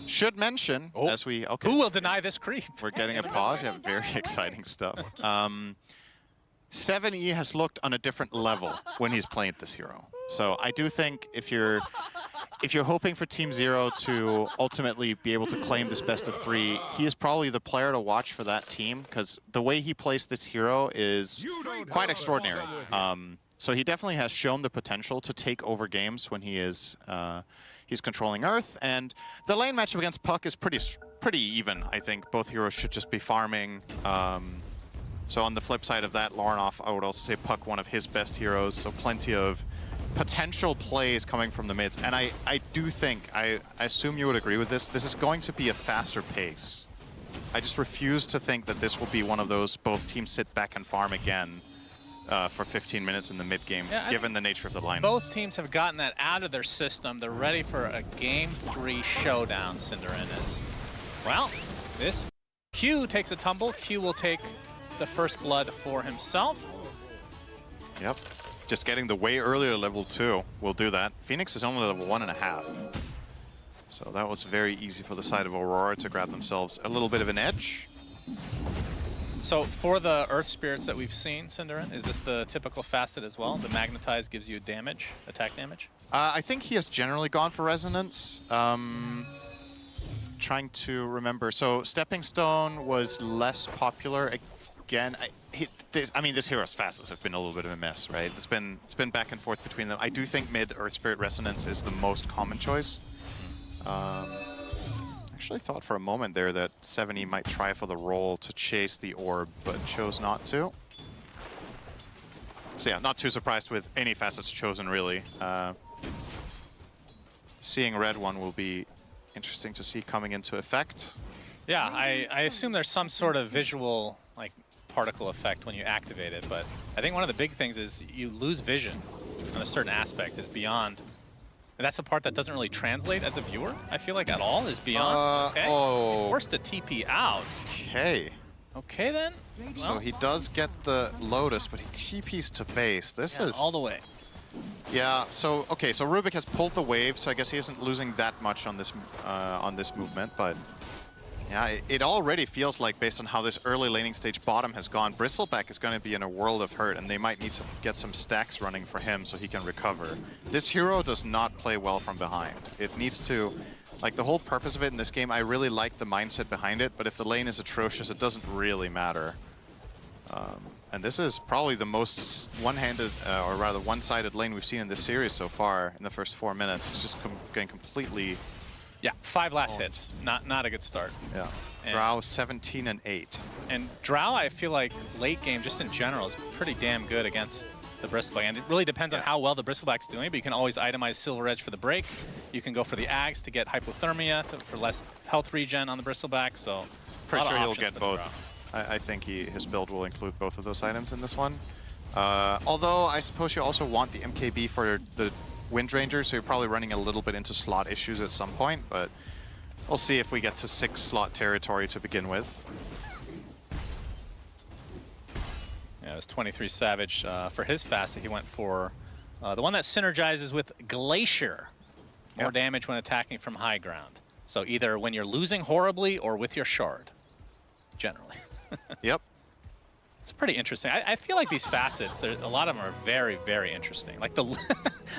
Should mention, as we... Okay. Who will deny this creep? We're getting a pause. Yeah, very exciting stuff. 7E has looked on a different level when he's playing this hero. So I do think if you're hoping for Team Zero to ultimately be able to claim this best of 3, he is probably the player to watch for that team, because the way he plays this hero is quite extraordinary. So he definitely has shown the potential to take over games when he is he's controlling Earth, and the lane matchup against Puck is pretty even. I think both heroes should just be farming. So on the flip side of that, Lornoff, I would also say Puck one of his best heroes. So plenty of potential plays coming from the mids, and I do think, I assume you would agree with this, this is going to be a faster pace. I just refuse to think that this will be one of those both teams sit back and farm again for 15 minutes in the mid game, given the nature of the lineup. Both teams have gotten that out of their system. They're ready for a Game 3 showdown, Cinderin is. Well, this Q takes a tumble. Q will take the first blood for himself. Yep. Just getting the way earlier level 2 will do that. Phoenix is only level 1.5. So that was very easy for the side of Aurora to grab themselves a little bit of an edge. So for the Earth Spirits that we've seen, Cinderin, is this the typical facet as well? The Magnetize gives you damage, attack damage? I think he has generally gone for Resonance. Trying to remember. So Stepping Stone was less popular. Again, this hero's facets have been a little bit of a mess, right? It's been back and forth between them. I do think mid Earth Spirit Resonance is the most common choice. Actually thought for a moment there that 7E might try for the roll to chase the orb, but chose not to. So yeah, not too surprised with any facets chosen, really. Seeing red one will be interesting to see coming into effect. Yeah, I assume there's some sort of visual like particle effect when you activate it, but I think one of the big things is you lose vision on a certain aspect is beyond. And that's the part that doesn't really translate as a viewer, I feel like, at all, is beyond. Okay. Oh. Forced to TP out. Okay. Okay, then. So Well, he does get the Lotus, but he TPs to base. This is... all the way. Yeah, so, okay, so Rubik has pulled the wave, so I guess he isn't losing that much on this movement, but... Yeah, it already feels like, based on how this early laning stage bottom has gone, Bristleback is going to be in a world of hurt, and they might need to get some stacks running for him so he can recover. This hero does not play well from behind. It needs to... Like, the whole purpose of it in this game, I really like the mindset behind it, but if the lane is atrocious, it doesn't really matter. And this is probably the most one-handed, or rather one-sided lane we've seen in this series so far in the first 4 minutes. It's just getting completely... Yeah, 5 last hits. Not a good start. Yeah. Drow 17 and 8. And Drow, I feel like late game, just in general, is pretty damn good against the Bristleback. And it really depends on how well the Bristleback's doing, but you can always itemize Silver Edge for the break. You can go for the Ags to get hypothermia, for less health regen on the Bristleback, so... Pretty sure he'll get both. I think his build will include both of those items in this one. Although, I suppose you also want the MKB for the Windranger, so you're probably running a little bit into slot issues at some point, but we'll see if we get to 6 slot territory to begin with. Yeah, it was 23 Savage. For his facet, he went for the one that synergizes with Glacier. More damage when attacking from high ground. So either when you're losing horribly or with your shard, generally. Yep. It's pretty interesting. I feel like these facets, a lot of them are very, very interesting. Like the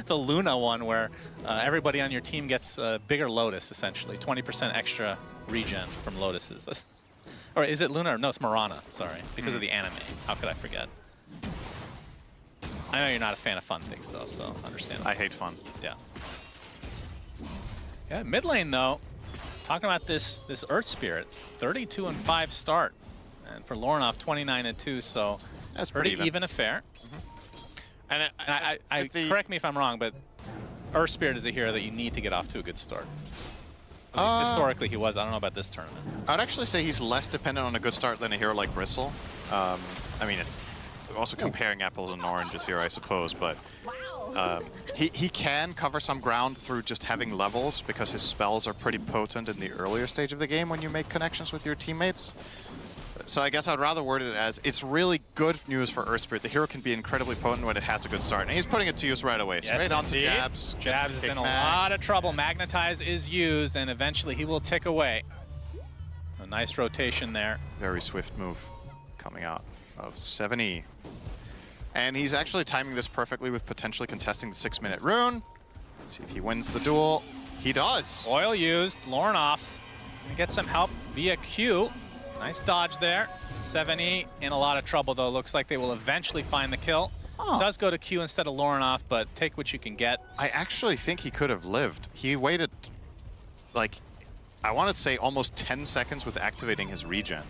the Luna one, where everybody on your team gets a bigger Lotus, essentially. 20% extra regen from Lotuses. Or is it Luna? No, it's Mirana, sorry. Because of the anime. How could I forget? I know you're not a fan of fun things, though, so understand. I hate fun. Yeah. Yeah, mid lane, though, talking about this Earth Spirit, 32 and 5 start. And for Lornoff, 29 and 2, so that's pretty even affair. And I correct me if I'm wrong, but Earth Spirit is a hero that you need to get off to a good start. Historically, he was. I don't know about this tournament. I'd actually say he's less dependent on a good start than a hero like Bristle. I mean, also comparing apples and oranges here, I suppose, but he can cover some ground through just having levels, because his spells are pretty potent in the earlier stage of the game when you make connections with your teammates. So I guess I'd rather word it as it's really good news for Earth Spirit. The hero can be incredibly potent when it has a good start. And he's putting it to use right away. Yes, Straight onto indeed. Jabs. Jabs is in a lot of trouble. Magnetize is used, and eventually he will tick away. A nice rotation there. Very swift move coming out of 70. And he's actually timing this perfectly with potentially contesting the 6-minute rune. See if he wins the duel. He does. Oil used. Lornoff gonna get some help via Q. Nice dodge there. 70 in a lot of trouble though. Looks like they will eventually find the kill. Oh. Does go to Q instead of Lornoff, but take what you can get. I actually think he could have lived. He waited, like, I want to say almost 10 seconds with activating his regen.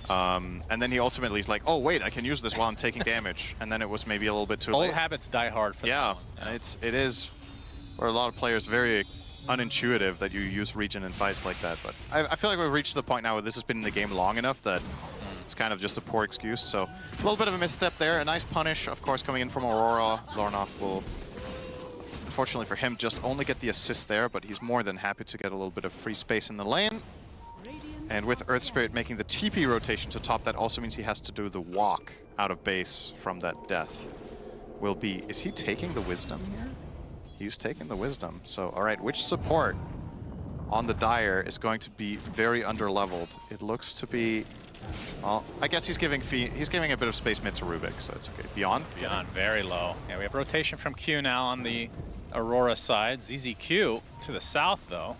And then he ultimately is like, oh wait, I can use this while I'm taking damage. And then it was maybe a little bit too late. Old habits die hard for that one. It is for a lot of players very unintuitive that you use regen in fights like that. But I feel like we've reached the point now where this has been in the game long enough that it's kind of just a poor excuse. So a little bit of a misstep there. A nice punish, of course, coming in from Aurora. Lornoff will, unfortunately for him, just only get the assist there, but he's more than happy to get a little bit of free space in the lane. And with Earth Spirit making the TP rotation to top, that also means he has to do the walk out of base from that death. Is he taking the Wisdom here? He's taking the Wisdom. So, all right, which support on the Dire is going to be very underleveled? It looks to be, well, I guess he's giving a bit of space mid to Rubik, so it's okay. Beyond? Beyond, very low. Yeah, we have rotation from Q now on the Aurora side. ZZQ to the south, though.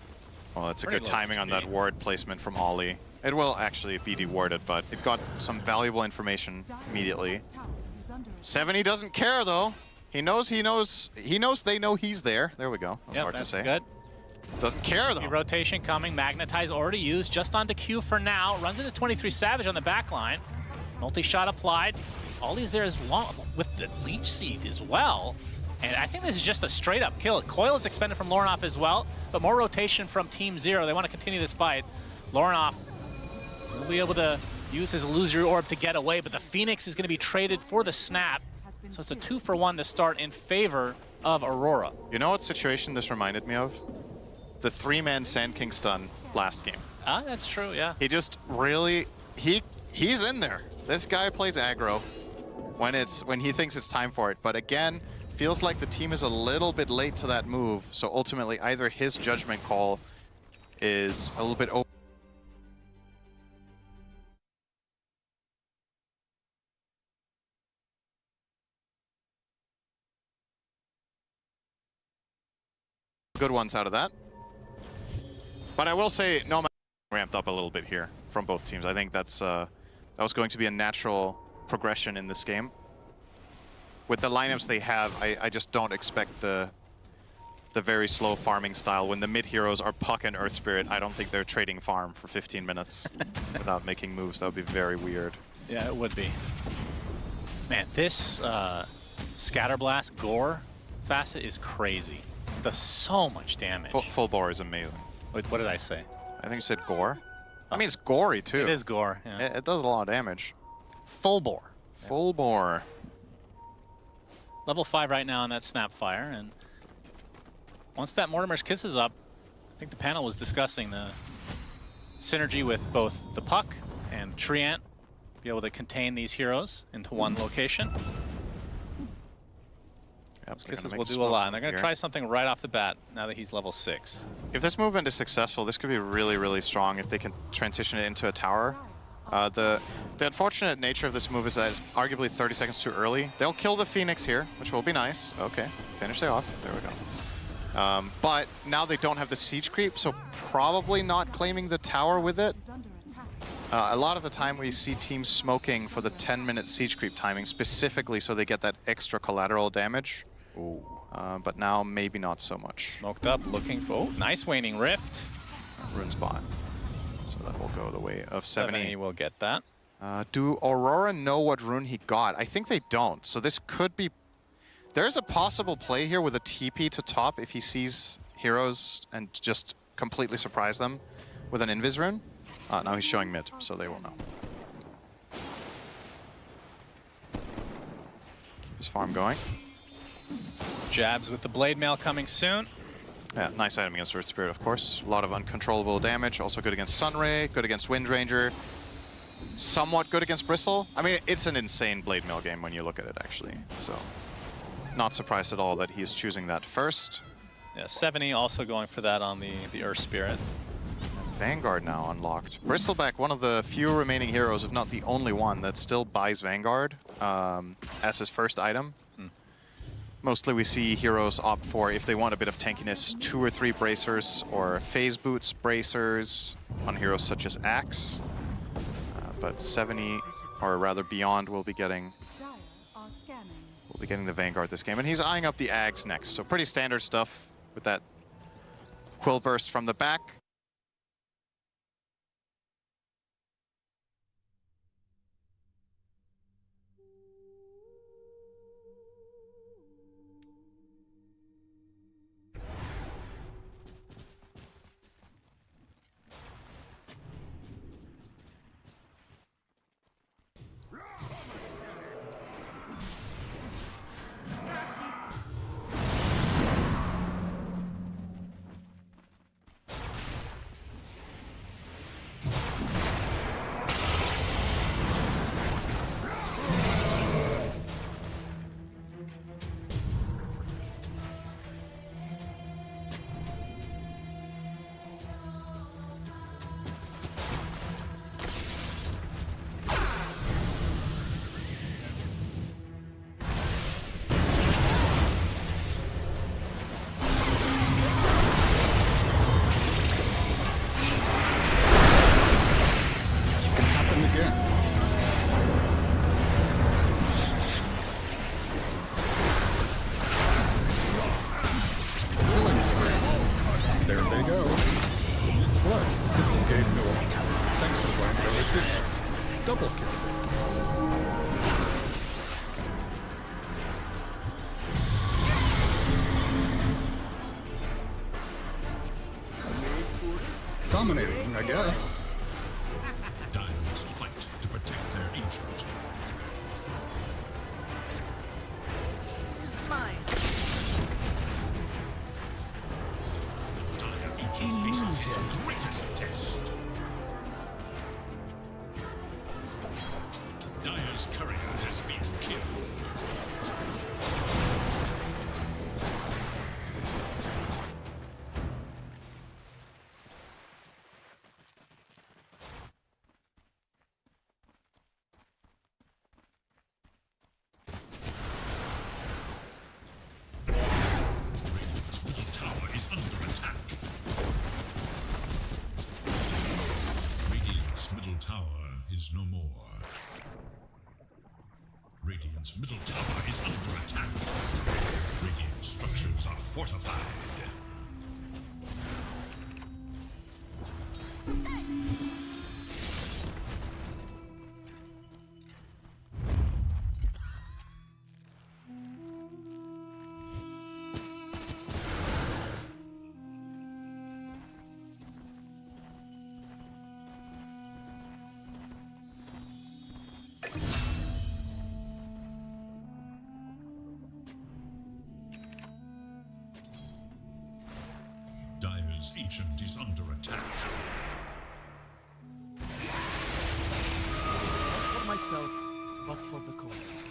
Well, it's a Pretty good low timing on that speed. ward placement from Ollie. It will actually be dewarded, but it got some valuable information immediately. 70 doesn't care though. He knows they know he's there. There we go. That's hard to that's say. good. Doesn't care though. Rotation coming. Magnetize already used. Just onto Q for now. Runs into 23 Savage on the back line. Multi-shot applied. Ollie's there as well with the Leech Seed as well. And I think this is just a straight up kill. Coil is expended from Lornoff as well, but more rotation from Team Zero. They want to continue this fight. Lornoff will be able to use his illusory orb to get away, but the Phoenix is going to be traded for the snap. So it's a 2-for-1 to start in favor of Aurora. You know what situation this reminded me of? The 3-man Sand King stun last game. Ah, that's true, yeah. He just really, he's in there. This guy plays aggro when he thinks it's time for it. But again, feels like the team is a little bit late to that move. So ultimately, either his judgment call is a little bit over. Good ones out of that. But I will say, no, ramped up a little bit here from both teams. I think that was going to be a natural progression in this game. With the lineups they have, I just don't expect the very slow farming style. When the mid heroes are Puck and Earth Spirit, I don't think they're trading farm for 15 minutes without making moves. That would be very weird. Yeah, it would be. Man, this Scatterblast Gore facet is crazy. Does so much damage. Full bore is amazing. Wait, what did I say? I think you said gore. I mean, it's gory too. It is Gore, yeah. It does a lot of damage. Full bore. Full bore. Level 5 right now on that Snapfire, and once that Mortimer's Kiss is up, I think the panel was discussing the synergy with both the Puck and Treant, be able to contain these heroes into one location. Yep, Kisses will do a lot, and they're going to try something right off the bat now that he's level 6. If this movement is successful, this could be really, really strong if they can transition it into a tower. The unfortunate nature of this move is that it's arguably 30 seconds too early. They'll kill the Phoenix here, which will be nice. Okay, finish it off. There we go. But now they don't have the siege creep, so probably not claiming the tower with it. A lot of the time we see teams smoking for the 10-minute siege creep timing, specifically so they get that extra collateral damage. Ooh. But now maybe not so much. Smoked up, looking for, oh, nice waning rift. Rune spot. So that will go the way of 70. Will get that. Do Aurora know what rune he got? I think they don't. So this could be... There's a possible play here with a TP to top if he sees heroes and just completely surprise them with an Invis rune. Now he's showing mid, so they will know. Keep his farm going. Jabs with the Blade Mail coming soon. Yeah, nice item against Earth Spirit, of course. A lot of uncontrollable damage. Also good against Sunray, good against Wind Ranger. somewhat good against Bristle. I mean, it's an insane Blade Mail game when you look at it, actually. So, not surprised at all that he's choosing that first. Yeah, 70 also going for that on the Earth Spirit. Vanguard now unlocked. Bristleback, one of the few remaining heroes, if not the only one, that still buys Vanguard as his first item. Mostly we see heroes opt for, if they want a bit of tankiness, 2 or 3 bracers or phase boots bracers on heroes such as Axe. But 70, or rather Beyond, will be getting the Vanguard this game. And he's eyeing up the Ags next, so pretty standard stuff with that Quill Burst from the back. Double kill. Dominating, I guess. Dire must fight to protect their ancient. It's mine. Dire ancient faces its greatest test. Dire's courier has been killed. No more. Radiant's middle tower is under attack. Radiant structures are fortified. Dire's ancient is under attack. Not for myself, but for the cause.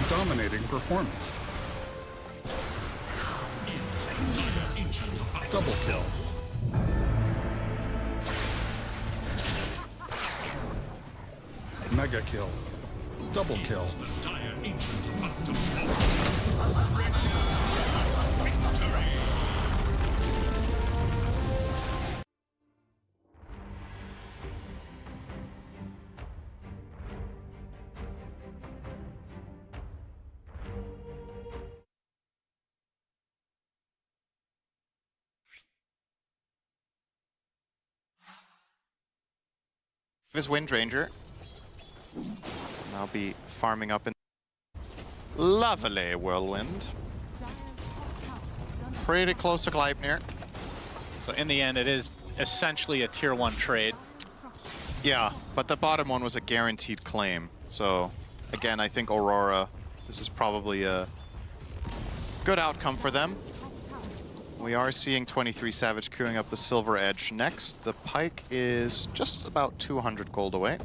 Dominating performance. Double kill. Mega kill. Double kill. His Wind Ranger. I'll be farming up in lovely Whirlwind. pretty close to Gleipnir. So in the end, it is essentially a tier 1 trade. Yeah, but the bottom one was a guaranteed claim. So again, I think Aurora, this is probably a good outcome for them. We are seeing 23 Savage queuing up the Silver Edge next. The Pike is just about 200 gold away.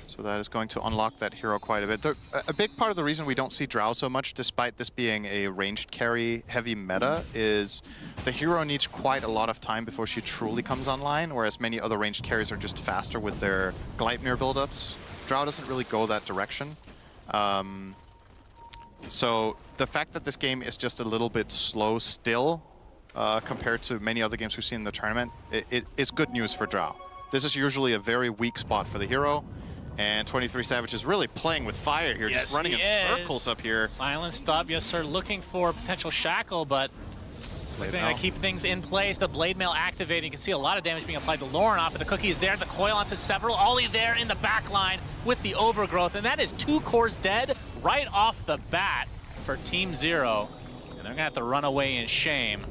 So that is going to unlock that hero quite a bit. A big part of the reason we don't see Drow so much, despite this being a ranged carry heavy meta, is the hero needs quite a lot of time before she truly comes online, whereas many other ranged carries are just faster with their Gleipnir buildups. Drow doesn't really go that direction. So the fact that this game is just a little bit slow still, compared to many other games we've seen in the tournament, it is good news for Drow. This is usually a very weak spot for the hero. And 23 Savage is really playing with fire here, just running in circles up here. Silent stop, yes sir, looking for potential shackle, but they're going to keep things in place. The blade mail activating. You can see a lot of damage being applied to Lorenoff, but the cookie is there. The coil onto several. Ollie there in the back line with the overgrowth, and that is 2 cores dead right off the bat for Team Zero. And they're going to have to run away in shame.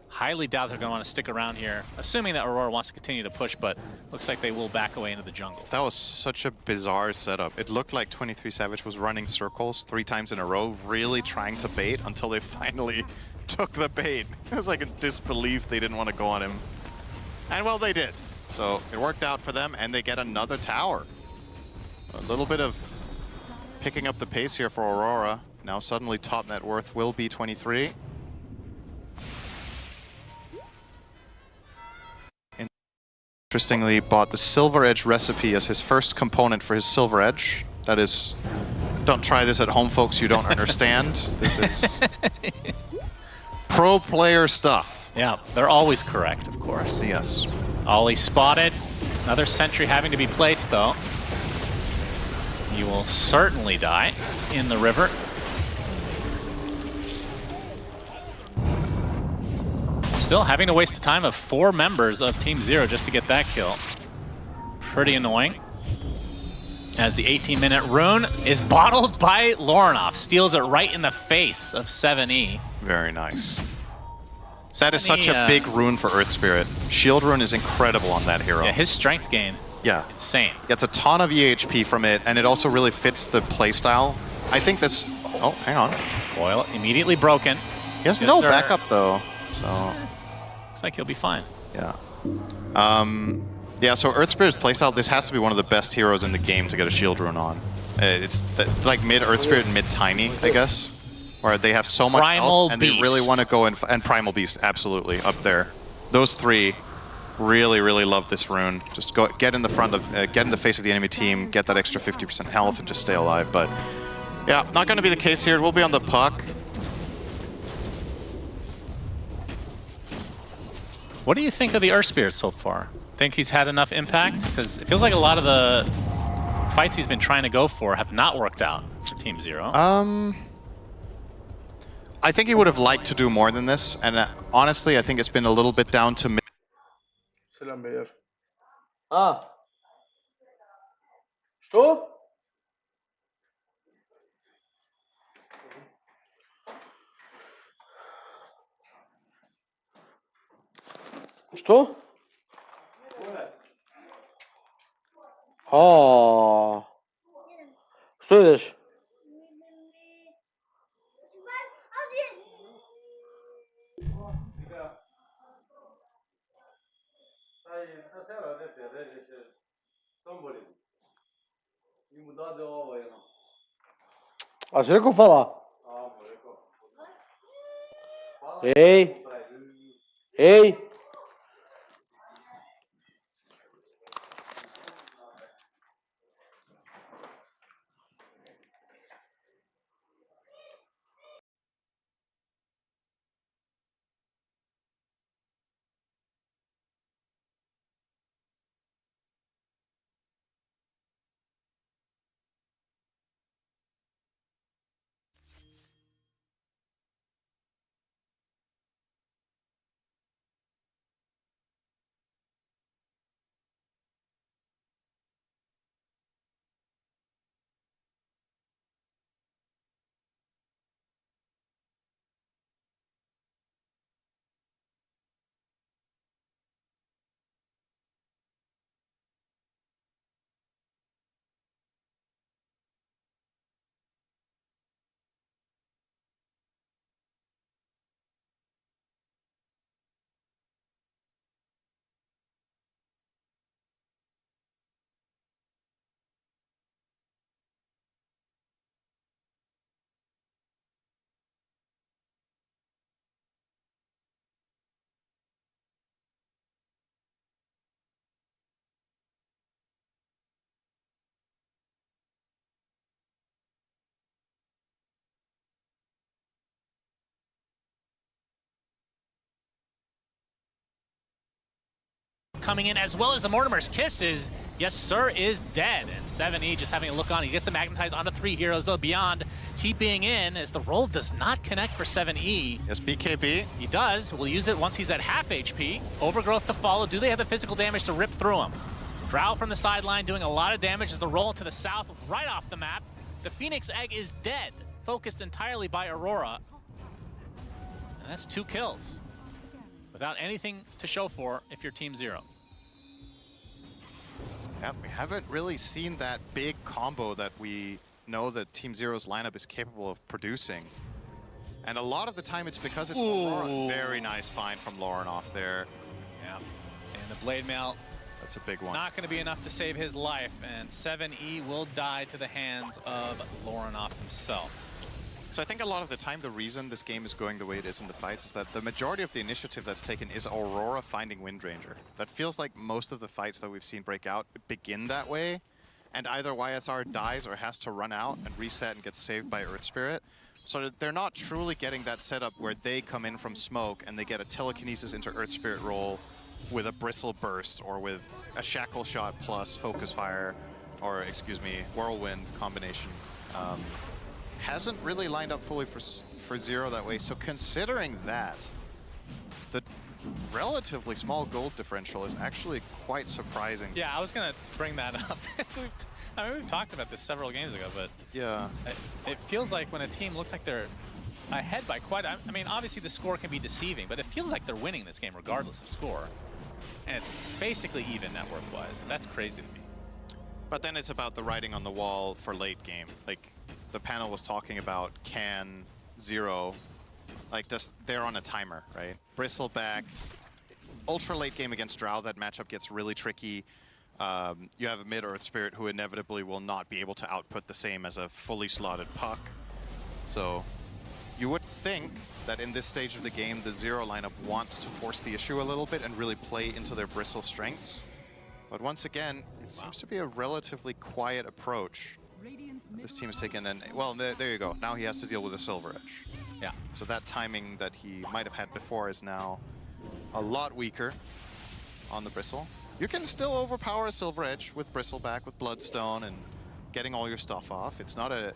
Highly doubt they're going to want to stick around here, assuming that Aurora wants to continue to push, but looks like they will back away into the jungle. That was such a bizarre setup. It looked like 23 Savage was running circles 3 times in a row, really trying to bait until they finally took the bait. It was like a disbelief they didn't want to go on him. And well, they did. So it worked out for them, and they get another tower. A little bit of picking up the pace here for Aurora. Now suddenly top net worth will be 23. Interestingly, bought the Silver Edge recipe as his first component for his Silver Edge. That is, don't try this at home, folks. You don't understand. This is pro player stuff. Yeah, they're always correct, of course. Yes. Ollie spotted. Another sentry having to be placed, though. You will certainly die in the river. Still having to waste the time of 4 members of Team Zero just to get that kill. Pretty annoying. As the 18-minute rune is bottled by Lorenoff. Steals it right in the face of 7E. Very nice. That is such a big rune for Earth Spirit. Shield rune is incredible on that hero. Yeah, his strength gain. Yeah. Insane. Gets a ton of EHP from it, and it also really fits the playstyle. I think this... Oh, hang on. Coil immediately broken. He has no backup, though, so... Looks like he'll be fine. Yeah. Yeah, so Earth Spirit's playstyle, this has to be one of the best heroes in the game to get a shield rune on. It's like mid Earth Spirit and mid Tiny, I guess. Where they have so much health, and they really want to go in, and Primal Beast, absolutely, up there. Those 3 really, really love this rune. Just go get in the front of, get in the face of the enemy team, get that extra 50% health, and just stay alive. But yeah, not going to be the case here. It will be on the puck. What do you think of the Earth Spirit so far? Think he's had enough impact? Because it feels like a lot of the fights he's been trying to go for have not worked out for Team Zero. I think he would have liked to do more than this, and honestly, I think it's been a little bit down to mid. Selam beyler. Что? Что? Что едешь? А você que falar? Ei! Ei! coming in, as well as the Mortimer's Kiss is, yes sir, is dead. And 7E just having a look on. He gets the Magnetize onto 3 heroes, though Beyond TPing in as the roll does not connect for 7E. Yes, BKB. He does. We'll use it once he's at half HP. Overgrowth to follow. Do they have the physical damage to rip through him? Drow from the sideline doing a lot of damage as the roll to the south, right off the map. The Phoenix Egg is dead, focused entirely by Aurora. And that's 2 kills without anything to show for if you're Team Zero. Yeah, we haven't really seen that big combo that we know that Team Zero's lineup is capable of producing. And a lot of the time it's because it's Aurora. Very nice find from Lauren off there. Yeah. And the Blade Mail, That's a big one. not going to be enough to save his life, and 7E will die to the hands of Lorenoff himself. So I think a lot of the time the reason this game is going the way it is in the fights is that the majority of the initiative that's taken is Aurora finding Windranger. That feels like most of the fights that we've seen break out begin that way, and either YSR dies or has to run out and reset and gets saved by Earth Spirit. So that they're not truly getting that setup where they come in from smoke and they get a telekinesis into Earth Spirit roll with a Bristle Burst or with a Shackle Shot plus Focus Fire, or excuse me, Whirlwind combination. Hasn't really lined up fully for Zero that way. So considering that, the relatively small gold differential is actually quite surprising. Yeah, I was going to bring that up. We've talked about this several games ago, but Yeah. it feels like when a team looks like they're ahead by quite, I mean, obviously the score can be deceiving, but it feels like they're winning this game regardless of score. And it's basically even net worth-wise. That's crazy to me. But then it's about the writing on the wall for late game. Like, the panel was talking about can Zero, like just they're on a timer, right? Bristleback, ultra late game against Drow, that matchup gets really tricky. You have a mid Earth Spirit who inevitably will not be able to output the same as a fully slotted Puck. So you would think that in this stage of the game, the Zero lineup wants to force the issue a little bit and really play into their Bristle strengths. But once again, it seems to be a relatively quiet approach this team has taken. And well, there you go. Now he has to deal with a Silver Edge. Yeah. So that timing that he might have had before is now a lot weaker on the Bristle. You can still overpower a Silver Edge with Bristleback, with Bloodstone, and getting all your stuff off. It's not a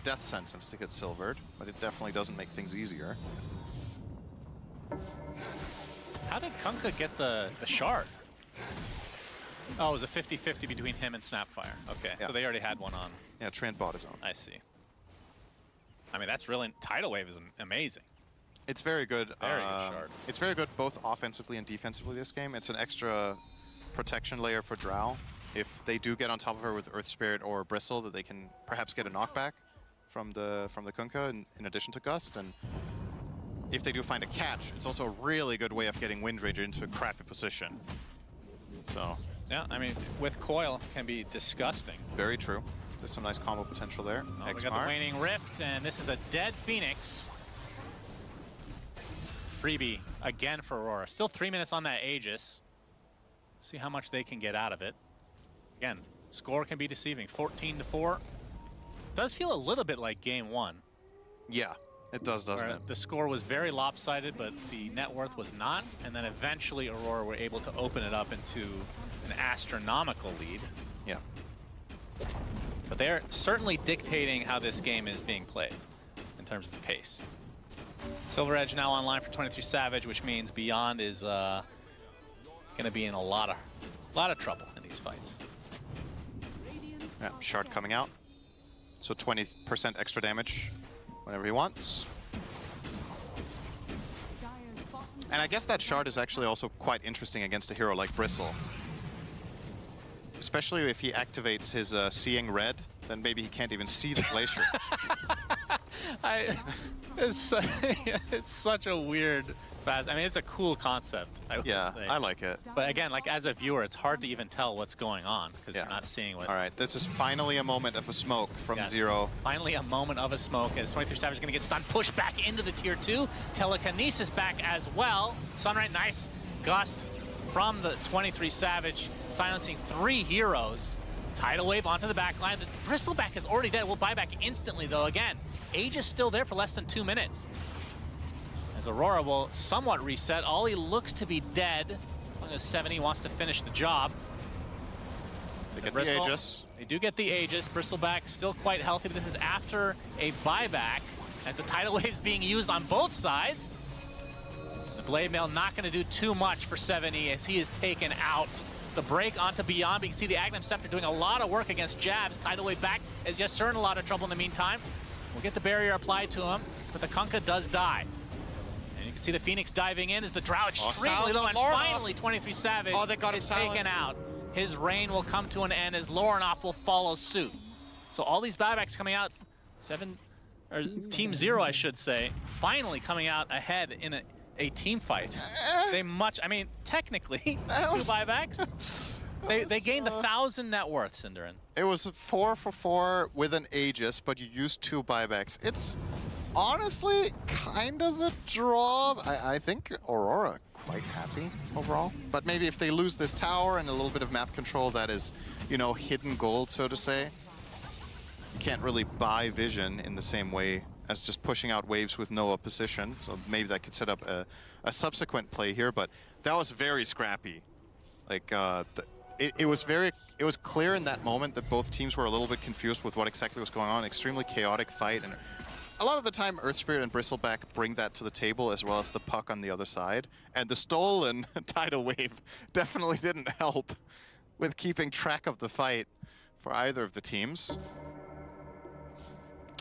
death sentence to get silvered, but it definitely doesn't make things easier. How did Kunkka get the shard? Oh, it was a 50-50 between him and Snapfire. Okay, Yeah. so they already had one on. Yeah, Trent bought his own. I see. I mean, that's really, Tidal Wave is amazing. It's very good. Very good shard. It's very good both offensively and defensively this game. It's an extra protection layer for Drow. If they do get on top of her with Earth Spirit or Bristle, that they can perhaps get a knockback from the Kunkka in addition to Gust. And if they do find a catch, it's also a really good way of getting Windranger into a crappy position. So Yeah, I mean, with Coil can be disgusting. very true. There's some nice combo potential there. Oh, we got the Waning Rift, and this is a dead Phoenix. Freebie again for Aurora. Still 3 minutes on that Aegis. See how much they can get out of it. Again, score can be deceiving. 14-4. Does feel a little bit like game one. Yeah, it does, doesn't Where it? the score was very lopsided, but the net worth was not. And then eventually Aurora were able to open it up into an astronomical lead. Yeah. But they're certainly dictating how this game is being played in terms of the pace. Silver Edge now online for 23 Savage, which means Beyond is going to be in a lot of trouble in these fights. Yeah, Shard coming out. So 20% extra damage whenever he wants. And I guess that Shard is actually also quite interesting against a hero like Bristle. Especially if he activates his Seeing Red, then maybe he can't even see the Glacier. It's such a weird fast. I mean, it's a cool concept, I would Yeah, say. I like it. But again, like as a viewer, it's hard to even tell what's going on because Yeah. you're not seeing what. All right, this is finally a moment of a smoke from Yes. Zero. Finally, a moment of a smoke as 23 Savage is going to get stunned, pushed back into the tier 2. Telekinesis back as well. Sunrise, nice gust from the 23 Savage, silencing 3 heroes. Tidal Wave onto the back line. The Bristleback is already dead. We'll buy back instantly, though. Again, Age is still there for less than 2 minutes. As Aurora will somewhat reset. Ollie looks to be dead. as 70 wants to finish the job. They get Bristle, the Aegis. They do get the Aegis. Bristleback still quite healthy, but this is after a buyback as the tidal wave is being used on both sides. The Blade Mail not going to do too much for 70 as he is taken out. The break onto Beyond, but you can see the Agnum Scepter doing a lot of work against jabs. Tidal Wave back as Yasser in a lot of trouble in the meantime. We'll get the barrier applied to him, but the Kunkka does die. And you can see the Phoenix diving in as the Drow extremely low, and finally 23 Savage is taken out. His reign will come to an end as Lornoff will follow suit. So all these buybacks coming out, Team Zero, I should say, finally coming out ahead in a team fight. I mean, technically, two buybacks. They gained 1,000 net worth, Cinderin. It was 4 for 4 with an Aegis, but you used 2 buybacks. It's honestly kind of a draw. I think Aurora quite happy overall. But maybe if they lose this tower and a little bit of map control, that is, you know, hidden gold, so to say. You can't really buy vision in the same way as just pushing out waves with no opposition. So maybe that could set up a subsequent play here, but that was very scrappy. Like, it was clear in that moment that both teams were a little bit confused with what exactly was going on. Extremely chaotic fight, and a lot of the time Earth Spirit and Bristleback bring that to the table, as well as the puck on the other side. And the stolen tidal wave definitely didn't help with keeping track of the fight for either of the teams.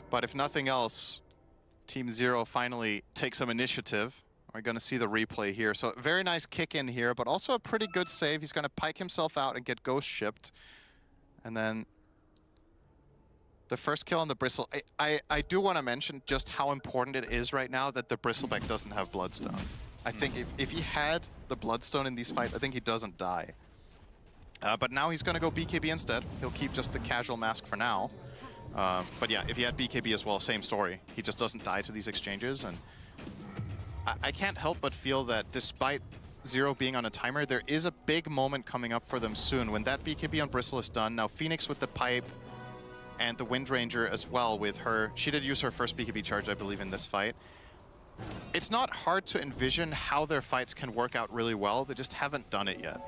But if nothing else, Team Zero finally takes some initiative. We're going to see the replay here. So very nice kick in here, but also a pretty good save. He's going to pike himself out and get ghost shipped. And then the first kill on the Bristle. I do want to mention just how important it is right now that the Bristleback doesn't have Bloodstone. I think if he had the Bloodstone in these fights, I think he doesn't die. But now he's going to go BKB instead. He'll keep just the casual mask for now. But yeah, if he had BKB as well, same story. He just doesn't die to these exchanges. And I can't help but feel that despite Zero being on a timer, there is a big moment coming up for them soon. When that BKB on Bristle is done, now Phoenix with the pipe and the Wind Ranger as well with her. She did use her first BKB charge, I believe, in this fight. It's not hard to envision how their fights can work out really well. They just haven't done it yet.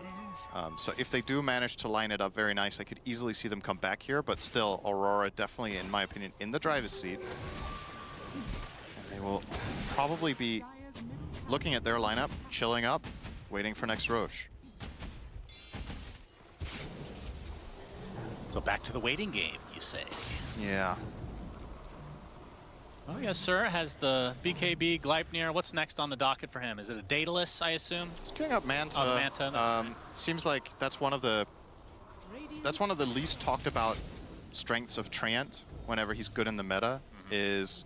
So if they do manage to line it up very nice, I could easily see them come back here. But still, Aurora definitely, in my opinion, in the driver's seat. And they will probably be looking at their lineup, chilling up, waiting for next Roche. So back to the waiting game, you say? Yeah. Oh, yes, sir. Has the BKB, Gleipnir. What's next on the docket for him? Is it a Daedalus, I assume? Just queuing up Manta. Oh, Manta. Seems like that's one of the least talked about strengths of Treant whenever he's good in the meta, is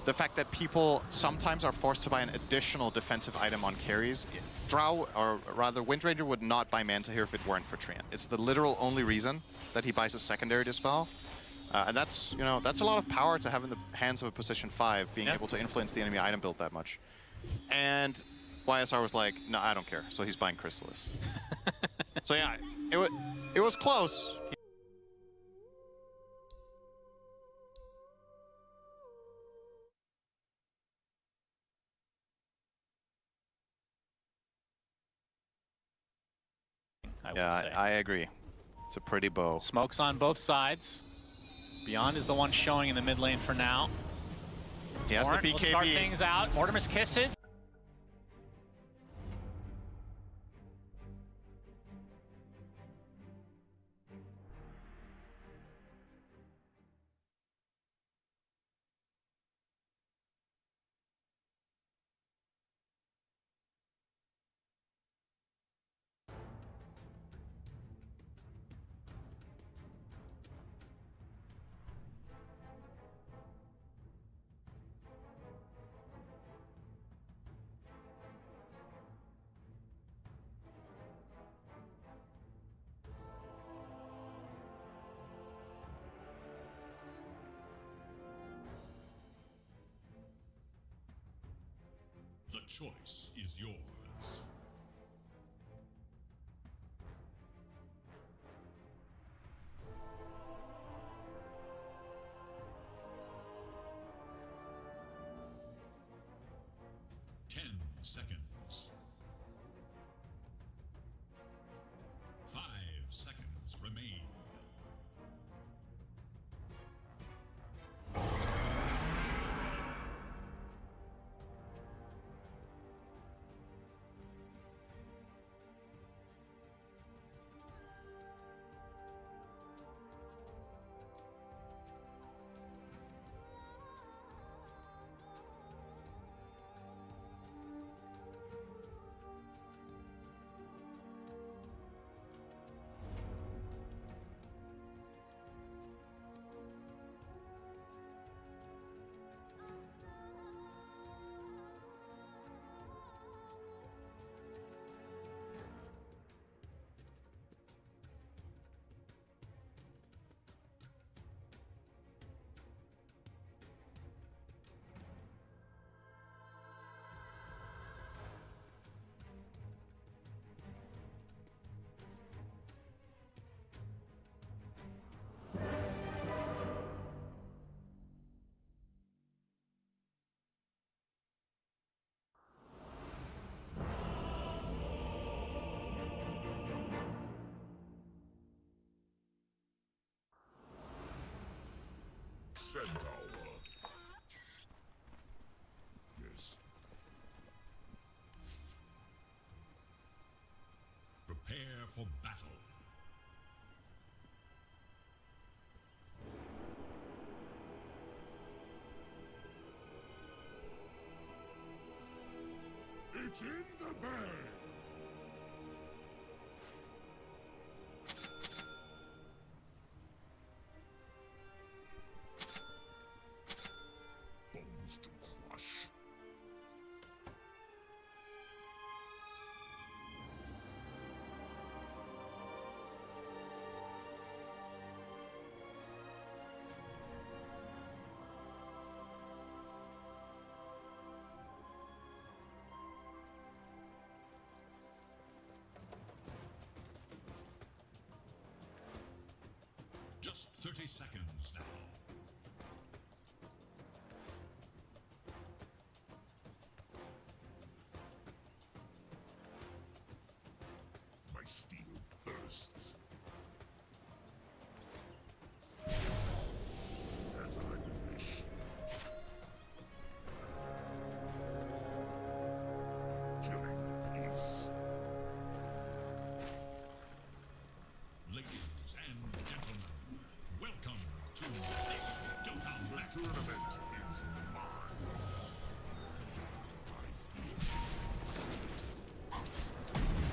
the fact that people sometimes are forced to buy an additional defensive item on carries. Drow, or rather Wind Ranger, would not buy Manta here if it weren't for Treant. It's the literal only reason that he buys a secondary Dispel. And that's, you know, that's a lot of power to have in the hands of a position 5, being able to influence the enemy item build that much. And YSR was like, no, I don't care. So he's buying Chrysalis. So yeah, it was close. I agree. It's a pretty bow. Smokes on both sides. Beyond is the one showing in the mid lane for now. He has the BKB. Will start things out. Mortimer's kisses. The choice is yours. Ten seconds. centaur. Yes. Prepare for battle. It's in the bag! Bones to crush. Just 30 seconds now. My steel thirsts. As I wish. Killing peace. Ladies and gentlemen, welcome to this Dota match. The tournament is mine. I feel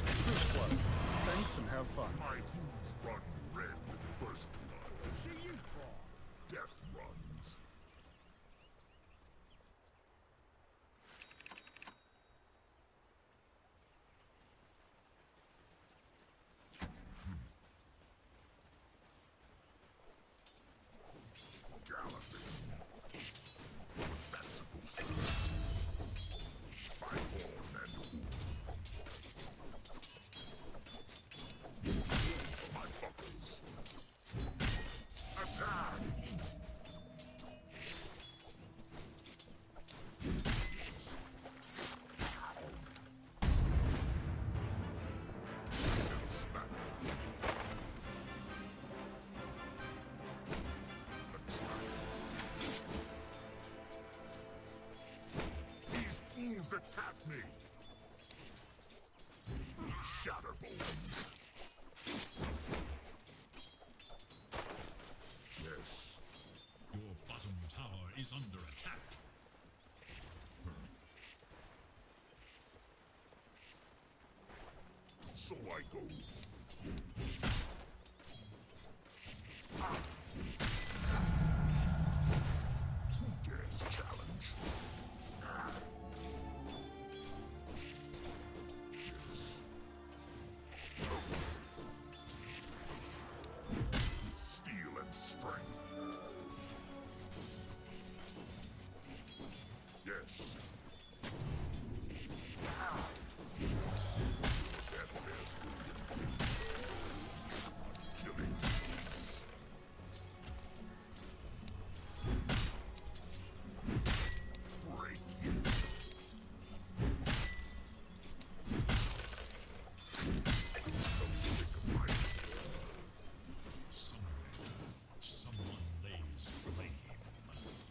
First blood. Thanks and have fun. my hooves run red with first blood. See you crawl. Death runs. Galloping. Was that supposed to hurt? By horn and hoof. My buckles. Attack! These fools attack me! Shatterbones! Yes. Your bottom tower is under attack. So I go. Who dares challenge? Yes. With steel and strength. Yes. Death bears killing peace. Break you. Someone lays flame.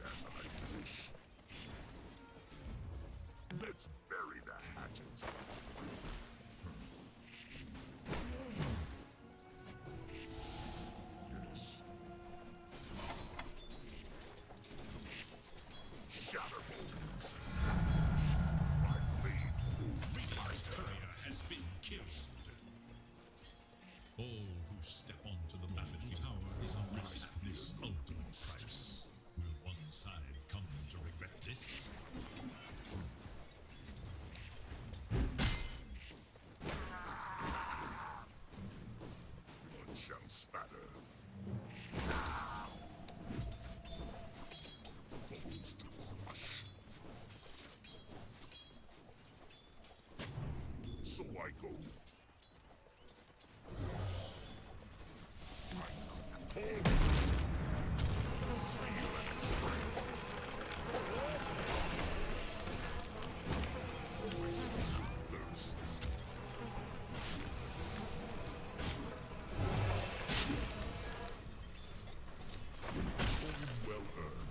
As I wish. Let's bury the hatchet. Yes. Shatterbones. My blade holds my courier has been killed. All who step onto the battlefield tower is under attack. This ultimate price. Will one side come to regret this? Blood shall spatter. Bones to crush. So I go. Steel and strength. My steel thirsts. Well earned.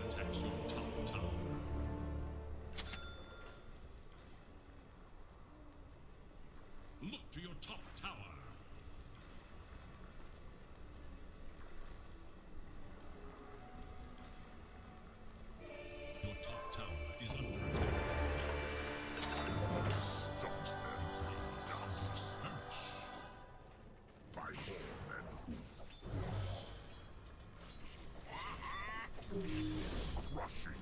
Attacks your top tower. Look to your top tower. Your top tower is under attack. Stops them. Does skirmish. By all means. Crushing.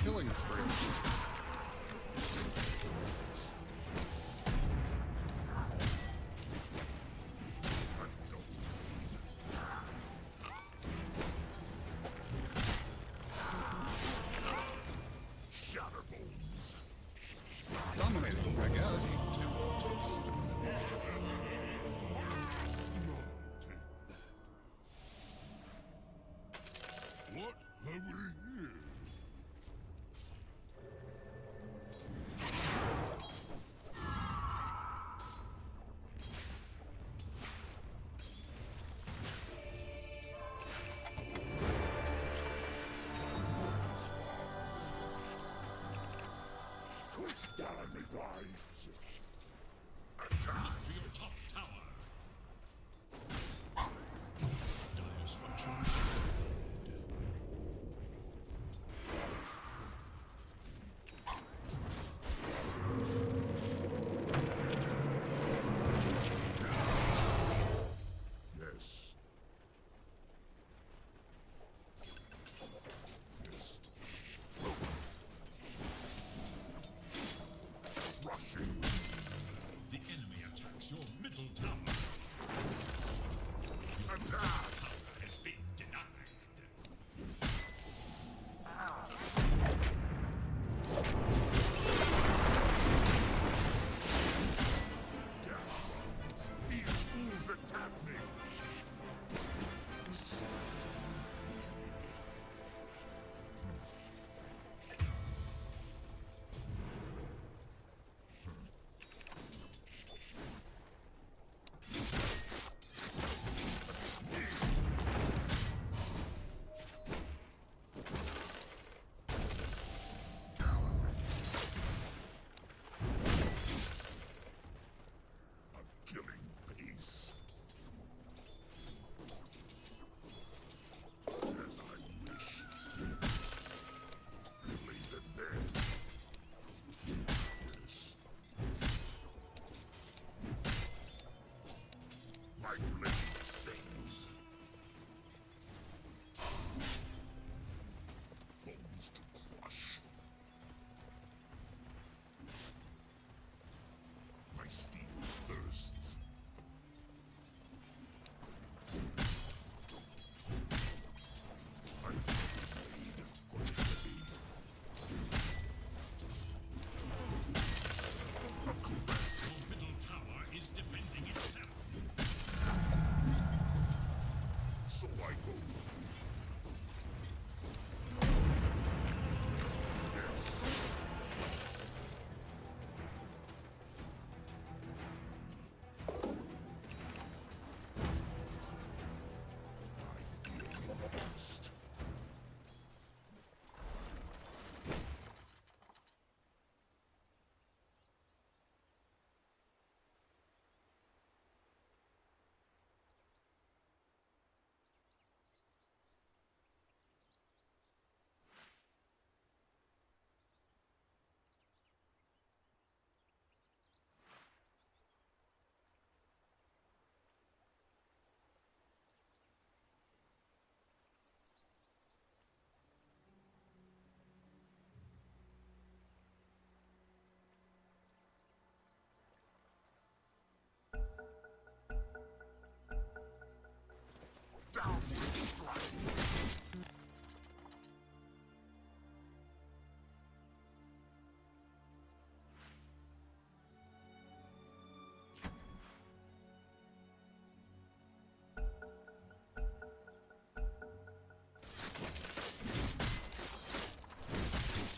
Killing spree. Shatterbones. Dominating, I guess. What have we here? Quick down the right. Attack to your top tower. Dire structures.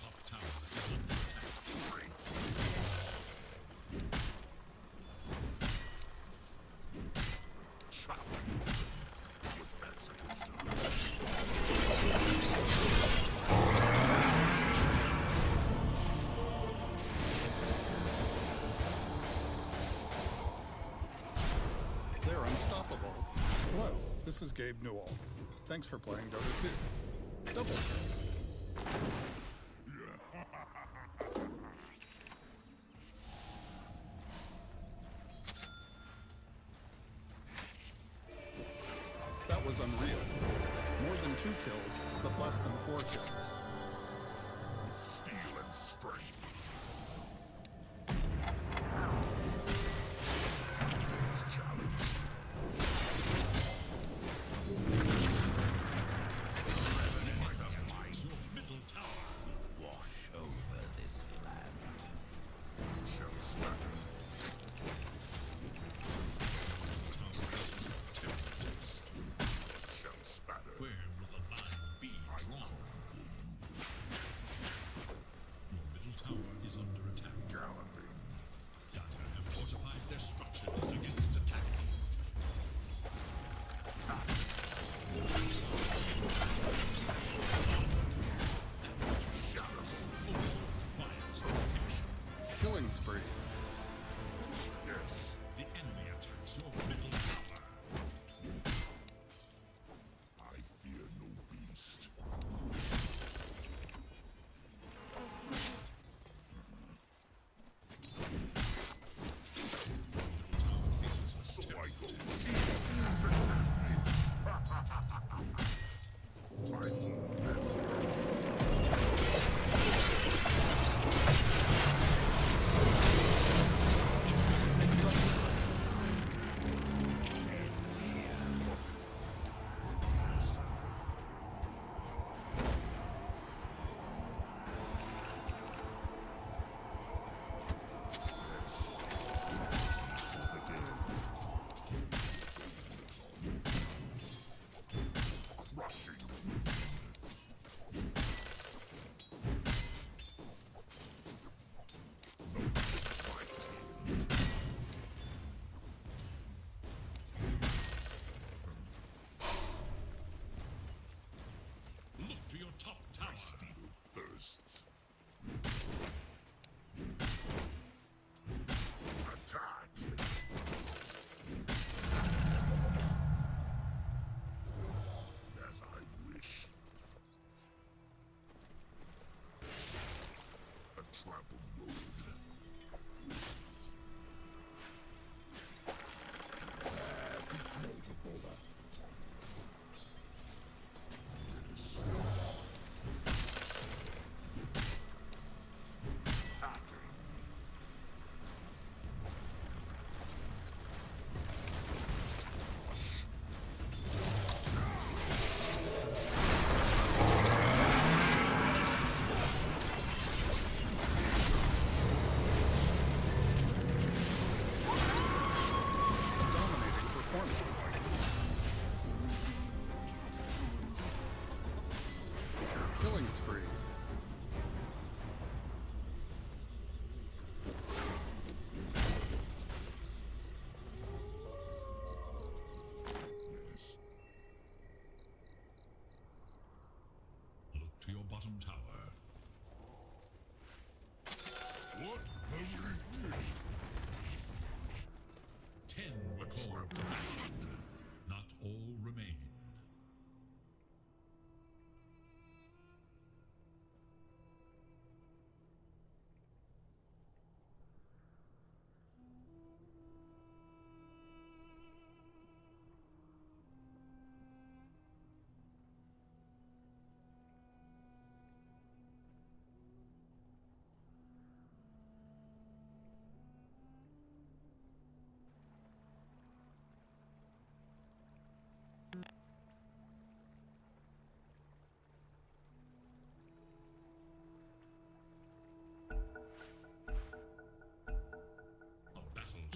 Top tower is under attack. Was that second star? They're unstoppable. Hello, this is Gabe Newell. Thanks for playing Dota 2. Double. That was unreal. More than 2 kills, but less than 4 kills. With steel and strength. Challenge. Your middle tower. Wash over this land. Shall smatter. Shall spatter. Where will the line be drawn? Your middle tower is under attack. Galloping. Dota have fortified their structures against attack. Shadow also requires protection. Killing spree. Yes. The enemy attacks your middle tower. I fear no beast. So I go. Crushing. Look to your top tower. Steel thirsts. Attack. As I wish. A trampled road. Yes. Hacking. Dominating performance. Killing spree. Yes. Look to your bottom tower. What have we did? 10 were called to battle. Not all remain.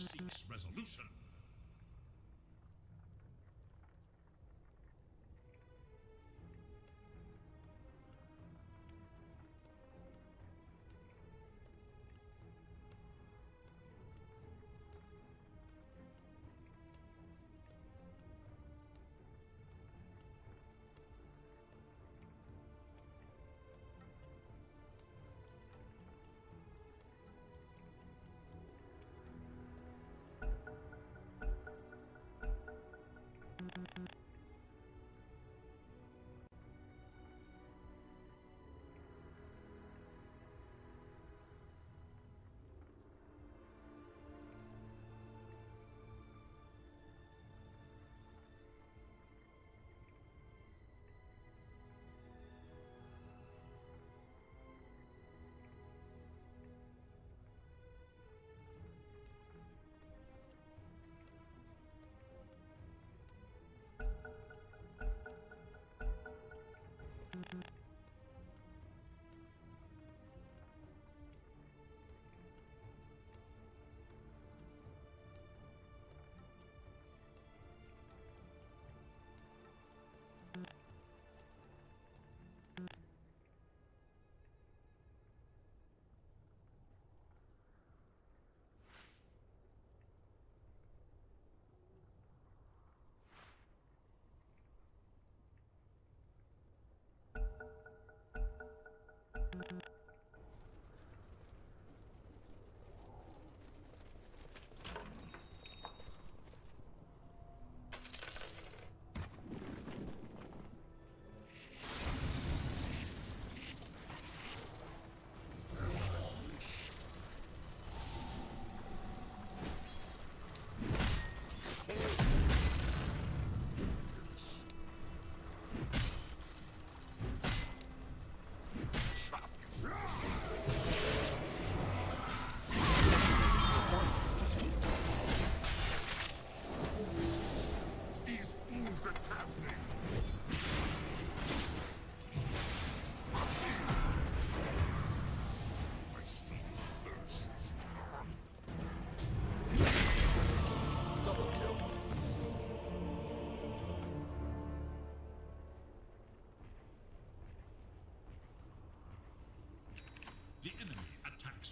seeks resolution.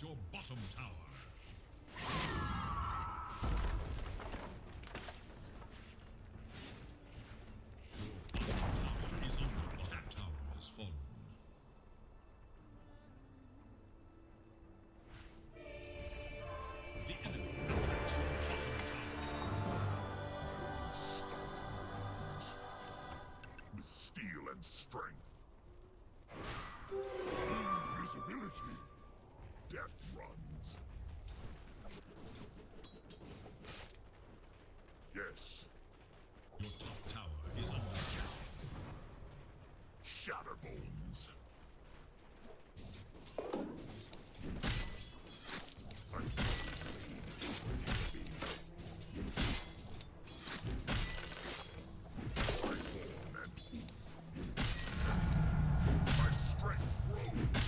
attacks your bottom tower. Your bottom tower is under attack. Tower has fallen. The enemy attacks your bottom tower. Stones with steel and strength. Invisibility. Death runs. Yes. Your top tower is under attack. Shatterbones. My strength grows.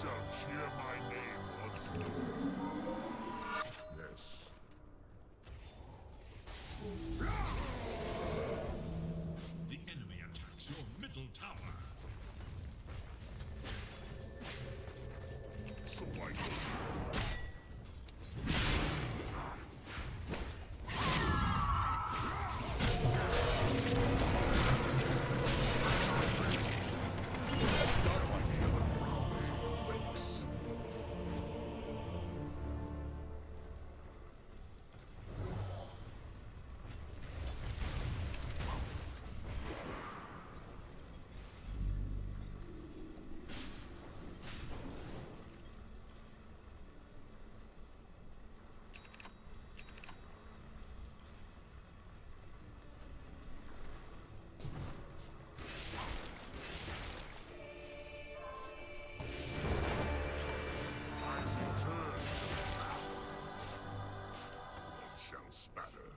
Shall cheer my name once more. Yes. The enemy attacks your middle tower. So I shall spatter.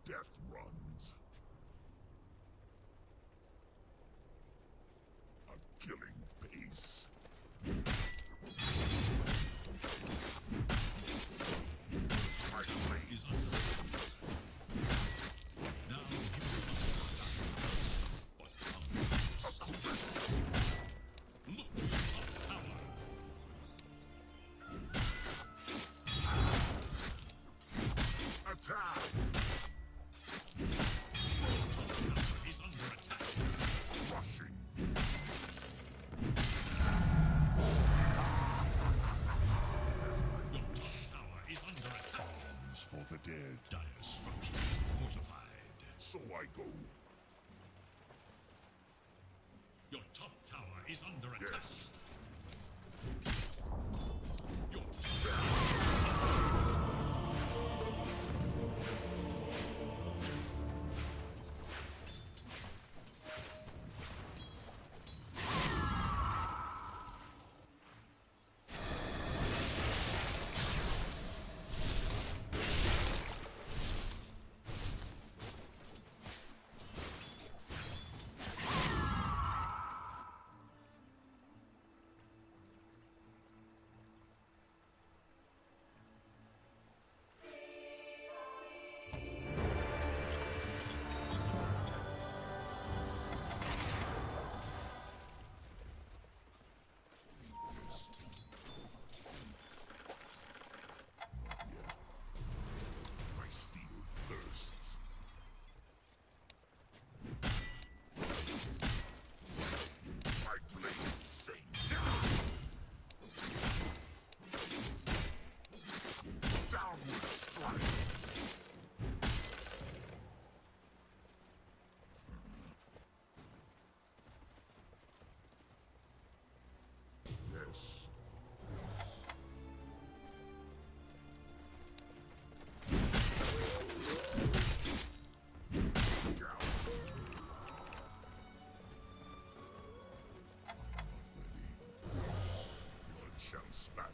Death runs. A killing pace. My blade is unfazed. Now you what comes? A caress. Look to your top tower. Attack! Your top tower is under attack. Rushing. Your top tower is under attack. Arms for the dead. Dire structures fortified. So I go. Your top tower is under attack. Yes. Your top tower. this. Blood shall spatter.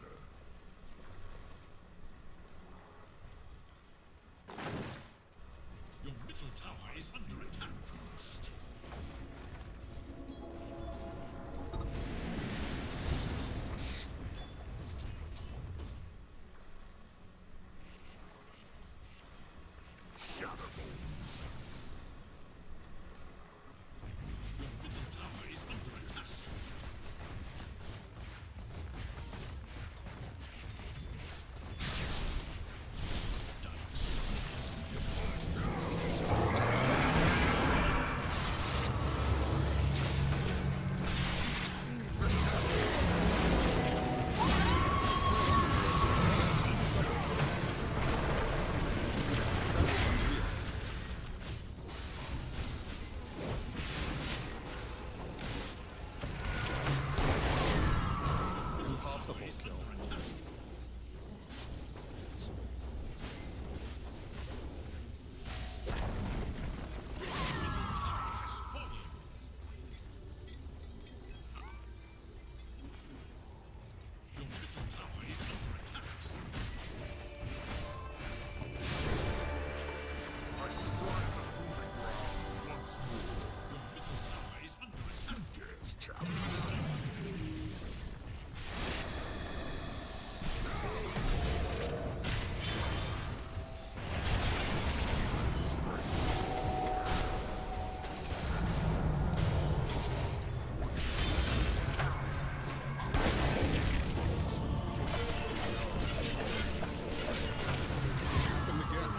Your middle tower is under attack. Shatterbones. Your middle tower is under attack. Impossible kill. Your middle tower is under attack. I strike the proving ground once more. Your middle tower is under attack. Death challenge. Happened again.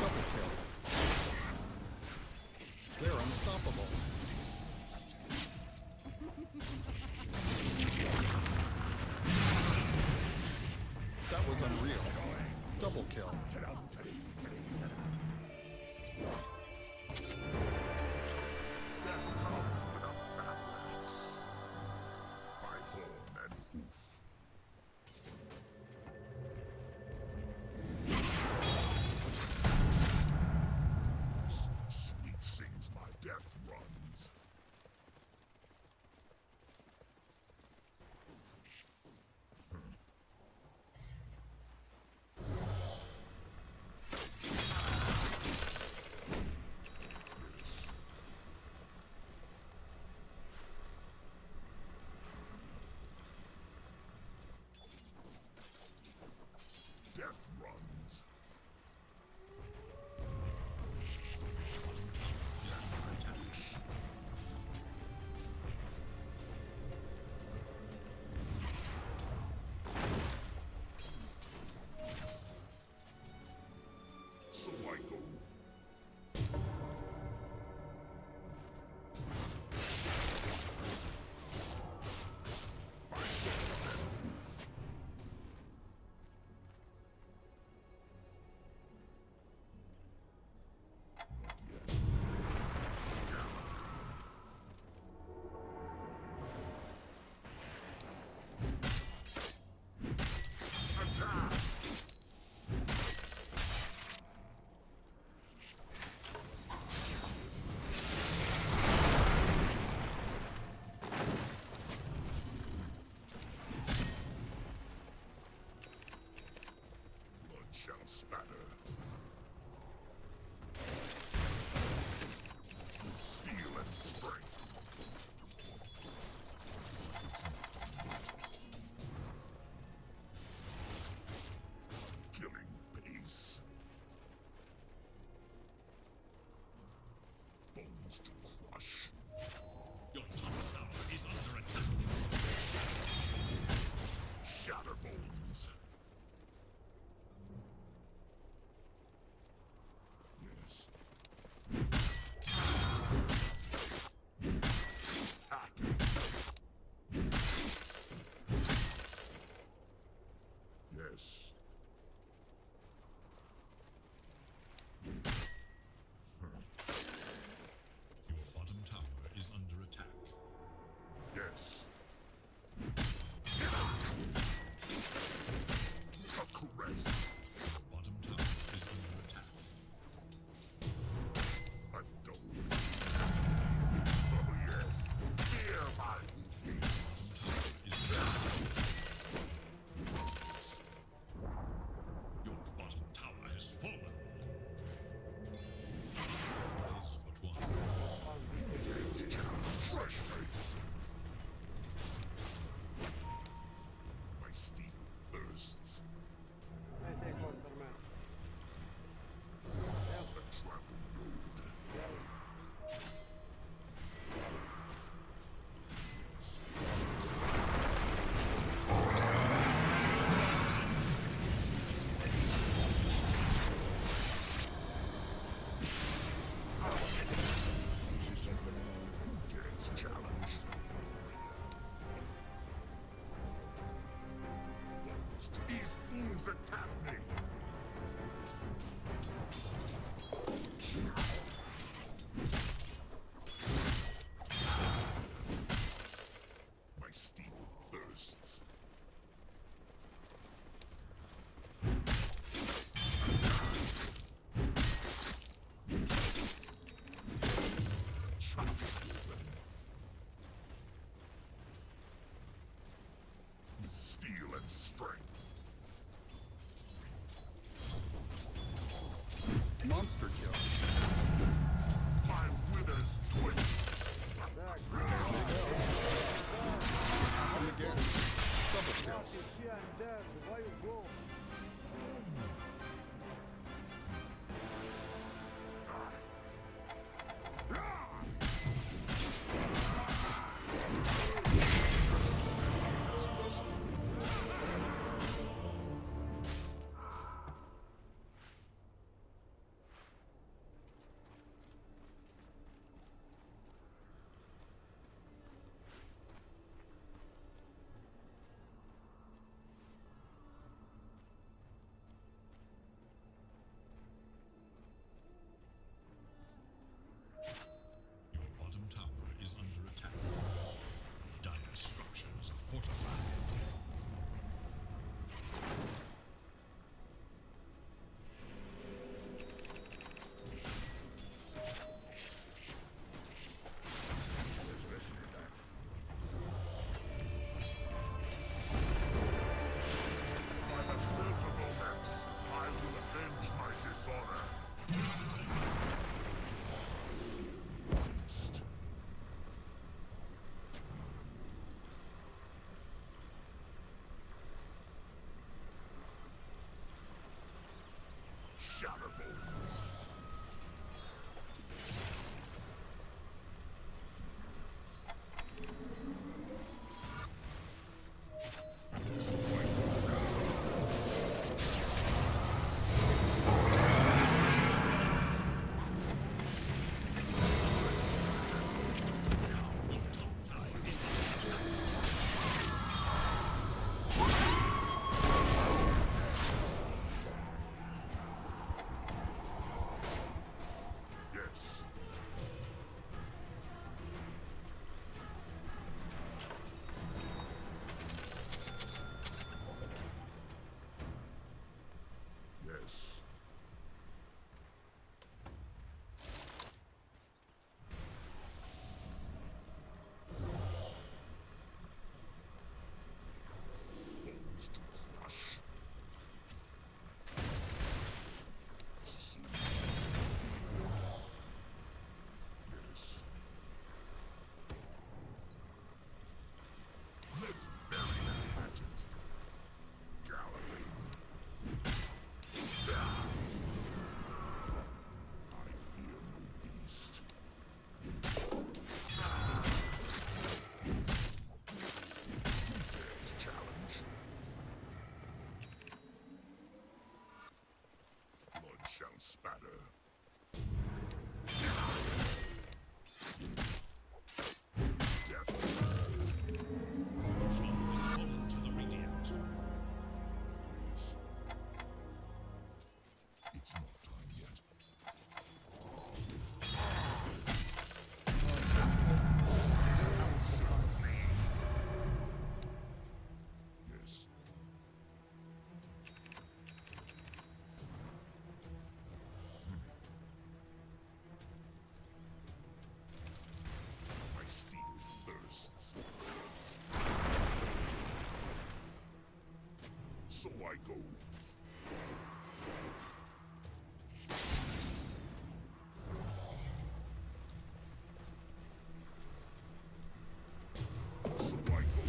Double kill. They're unstoppable. That was unreal. Double kill. Death comes without battle axe. By horn and hoof. Sweet sings my death runs. Death runs. Yes, attack. So I go. Attack! Blood shall spatter. With steel and strength. Killing pace. Bones to crush. Your top tower is under attack. Shatterbones. Minions attack me! My steel thirsts. With steel and strength. Monster kill. My wither's twitch. And again. Double kill. Your bottom tower is under attack. Dire structures are fortified. By the multiple X, I will avenge my dishonor. Beast. Shatterbolts. Yes. Yes. Bones to crush. Yes. Let's bury that hatchet. Galloping. I fear no beast. There's challenge. Blood shall spatter. To the radiant. Yes. It's not time yet. Yes. My steel thirsts. So I go. So I go.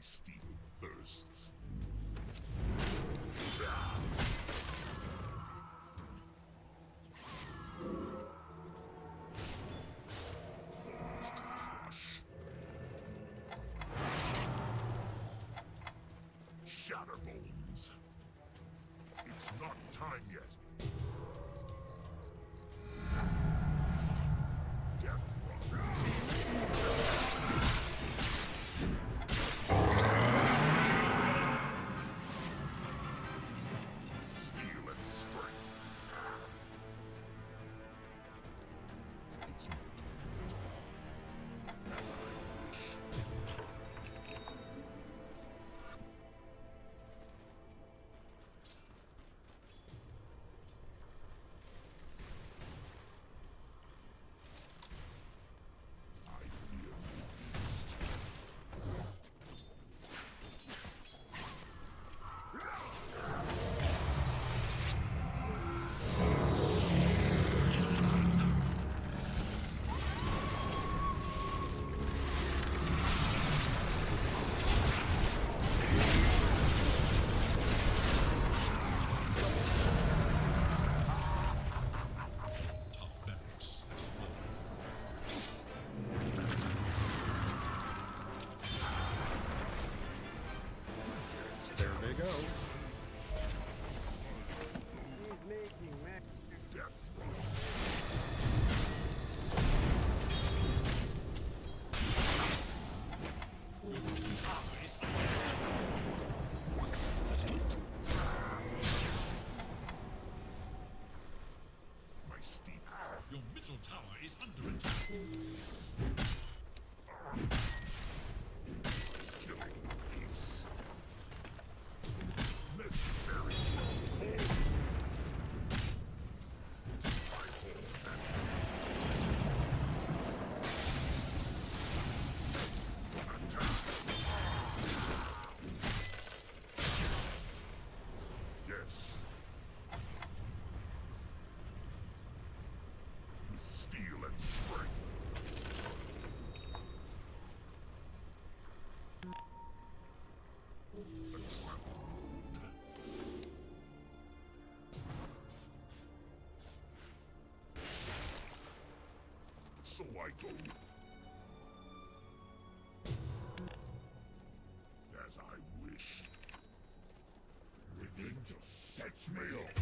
steel thirsts. Crush. Shatterbones. It's not time yet. Death Run. Steel and strength. It's not time yet. As I wish. I fear no beast. Top barracks at full. There they go. Death Run. My steed. Your middle tower is under attack. Killing peace. Let's bury it. I hold that attack. Yes. With steel and strength. A trampled. So I go. As I wish. Revenge sets me off.